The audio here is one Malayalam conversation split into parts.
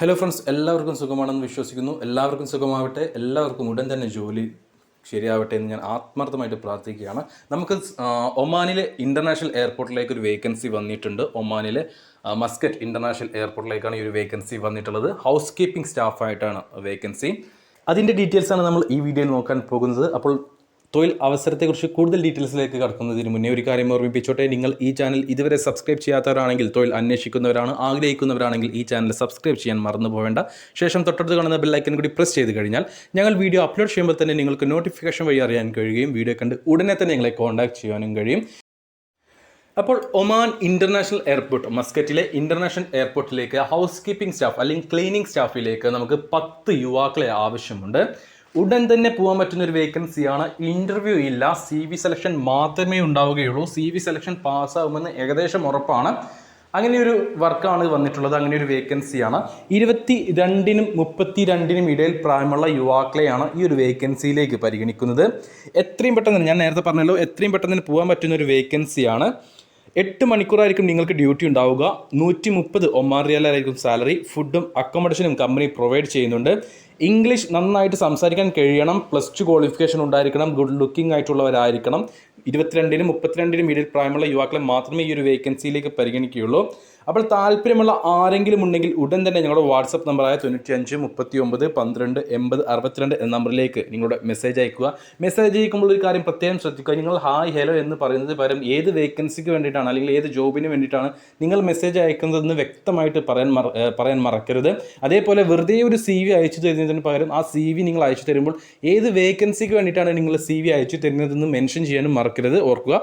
ഹലോ ഫ്രണ്ട്സ്, എല്ലാവർക്കും സുഖമാണെന്ന് വിശ്വസിക്കുന്നു. എല്ലാവർക്കും സുഖമാവട്ടെ, എല്ലാവർക്കും ഉടൻ തന്നെ ജോലി ശരിയാവട്ടെ എന്ന് ഞാൻ ആത്മാർത്ഥമായിട്ട് പ്രാർത്ഥിക്കുകയാണ്. നമുക്ക് ഒമാനിലെ ഇൻ്റർനാഷണൽ എയർപോർട്ടിലേക്ക് ഒരു വേക്കൻസി വന്നിട്ടുണ്ട്. ഒമാനിലെ മസ്കറ്റ് ഇൻ്റർനാഷണൽ എയർപോർട്ടിലേക്കാണ് ഈ ഒരു വേക്കൻസി വന്നിട്ടുള്ളത്. ഹൗസ് കീപ്പിംഗ് സ്റ്റാഫായിട്ടാണ് വേക്കൻസി. അതിൻ്റെ ഡീറ്റെയിൽസാണ് നമ്മൾ ഈ വീഡിയോയിൽ നോക്കാൻ പോകുന്നത്. അപ്പോൾ തൊഴിൽ അവസരത്തെക്കുറിച്ച് കൂടുതൽ ഡീറ്റെയിൽസിലേക്ക് കടക്കുന്നതിന് മുന്നേ ഒരു കാര്യം ഓർമ്മിപ്പിച്ചോട്ടെ. നിങ്ങൾ ഈ ചാനൽ ഇതുവരെ സബ്സ്ക്രൈബ് ചെയ്യാത്തവരാണെങ്കിൽ, തൊഴിൽ അന്വേഷിക്കുന്നവരാണ്, ആഗ്രഹിക്കുന്നവരാണെങ്കിൽ ഈ ചാനൽ സബ്സ്ക്രൈബ് ചെയ്യാൻ മറന്നു പോവേണ്ട. ശേഷം തൊട്ടടുത്ത് കാണുന്ന ബെല്ലൈക്കൻ കൂടി പ്രസ് ചെയ്ത് കഴിഞ്ഞാൽ ഞങ്ങൾ വീഡിയോ അപ്ലോഡ് ചെയ്യുമ്പോൾ തന്നെ നിങ്ങൾക്ക് നോട്ടിഫിക്കേഷൻ വഴി അറിയാൻ കഴിയുകയും വീഡിയോ കണ്ട് ഉടനെ തന്നെ ഞങ്ങളെ കോൺടാക്ട് ചെയ്യാനും കഴിയും. അപ്പോൾ ഒമാൻ ഇൻ്റർനാഷണൽ എയർപോർട്ട്, മസ്കറ്റിലെ ഇൻ്റർനാഷണൽ എയർപോർട്ടിലേക്ക് ഹൗസ് കീപ്പിംഗ് സ്റ്റാഫ് അല്ലെങ്കിൽ ക്ലീനിങ് സ്റ്റാഫിലേക്ക് നമുക്ക് 10 യുവാക്കളെ ആവശ്യമുണ്ട്. ഉടൻ തന്നെ പോകാൻ പറ്റുന്ന ഒരു വേക്കൻസിയാണ്. ഇൻ്റർവ്യൂ ഇല്ല, CV സെലക്ഷൻ മാത്രമേ ഉണ്ടാവുകയുള്ളൂ. CV സെലക്ഷൻ പാസ്സാകുമെന്ന് ഏകദേശം ഉറപ്പാണ്. അങ്ങനെയൊരു വർക്കാണ് വന്നിട്ടുള്ളത്. അങ്ങനെ ഒരു വേക്കൻസിയാണ്. 22നും 32നും ഇടയിൽ പ്രായമുള്ള യുവാക്കളെയാണ് ഈ ഒരു വേക്കൻസിയിലേക്ക് പരിഗണിക്കുന്നത്. എത്രയും പെട്ടെന്ന്, ഞാൻ നേരത്തെ പറഞ്ഞല്ലോ, എത്രയും പെട്ടെന്ന് പോകാൻ പറ്റുന്ന ഒരു വേക്കൻസിയാണ്. 8 മണിക്കൂറായിരിക്കും നിങ്ങൾക്ക് ഡ്യൂട്ടി ഉണ്ടാവുക. 130 ഒമാൻ റിയാലായിരിക്കും സാലറി. ഫുഡും അക്കോമഡേഷനും കമ്പനി പ്രൊവൈഡ് ചെയ്യുന്നുണ്ട്. ഇംഗ്ലീഷ് നന്നായിട്ട് സംസാരിക്കാൻ കഴിയണം. +2 ക്വാളിഫിക്കേഷൻ ഉണ്ടായിരിക്കണം. Good looking ആയിട്ടുള്ളവരായിരിക്കണം. 22നും 32നും ഇടയിൽ പ്രായമുള്ള യുവാക്കളെ മാത്രമേ ഈ ഒരു വേക്കൻസിയിലേക്ക് പരിഗണിക്കുകയുള്ളൂ. അപ്പോൾ താല്പര്യമുള്ള ആരെങ്കിലും ഉണ്ടെങ്കിൽ ഉടൻ തന്നെ ഞങ്ങളുടെ വാട്സപ്പ് നമ്പറായ 95 39 12 80 62 എന്ന നമ്പറിലേക്ക് നിങ്ങളുടെ മെസ്സേജ് അയക്കുക. മെസ്സേജ് അയക്കുമ്പോൾ ഒരു കാര്യം പ്രത്യേകം ശ്രദ്ധിക്കുക. നിങ്ങൾ ഹായ് ഹലോ എന്ന് പറയുന്നത് പകരം ഏത് വേക്കൻസിക്ക് വേണ്ടിയിട്ടാണ് അല്ലെങ്കിൽ ഏത് ജോബിന് വേണ്ടിയിട്ടാണ് നിങ്ങൾ മെസ്സേജ് അയക്കുന്നതെന്ന് വ്യക്തമായിട്ട് പറയാൻ മറക്കരുത്. അതേപോലെ വെറുതെ ഒരു CV അയച്ചു തരുന്നതിന് പകരം ആ CV നിങ്ങൾ അയച്ചു തരുമ്പോൾ ഏത് വേക്കൻസിക്ക് വേണ്ടിയിട്ടാണ് നിങ്ങൾ CV അയച്ചു തരുന്നതെന്ന് മെൻഷൻ ചെയ്യാനും മറക്കരുത്, ഓർക്കുക.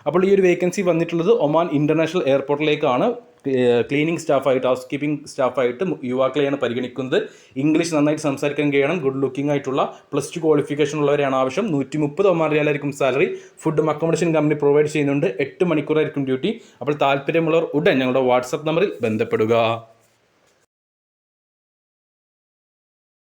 അപ്പോൾ ഈ ഒരു വേക്കൻസി വന്നിട്ടുള്ളത് ഒമാൻ ഇൻ്റർനാഷണൽ എയർപോർട്ടിലേക്കാണ്. ക്ലീനിങ് സ്റ്റാഫായിട്ട്, ഹൗസ് കീപ്പിംഗ് സ്റ്റാഫായിട്ട് യുവാക്കളെയാണ് പരിഗണിക്കുന്നത്. ഇംഗ്ലീഷ് നന്നായിട്ട് സംസാരിക്കാൻ കഴിയണം. ഗുഡ് ലുക്കിംഗ് ആയിട്ടുള്ള +2 ക്വാളിഫിക്കേഷൻ ഉള്ളവരെയാണ് ആവശ്യം. 130 ഒമാൻ റിയാലായിരിക്കും സാലറി. ഫുഡും അക്കോമഡേഷൻ കമ്പനി പ്രൊവൈഡ് ചെയ്യുന്നുണ്ട്. 8 മണിക്കൂറായിരിക്കും ഡ്യൂട്ടി. അപ്പോൾ താല്പര്യമുള്ളവർ ഉടൻ ഞങ്ങളുടെ വാട്സപ്പ് നമ്പറിൽ ബന്ധപ്പെടുക.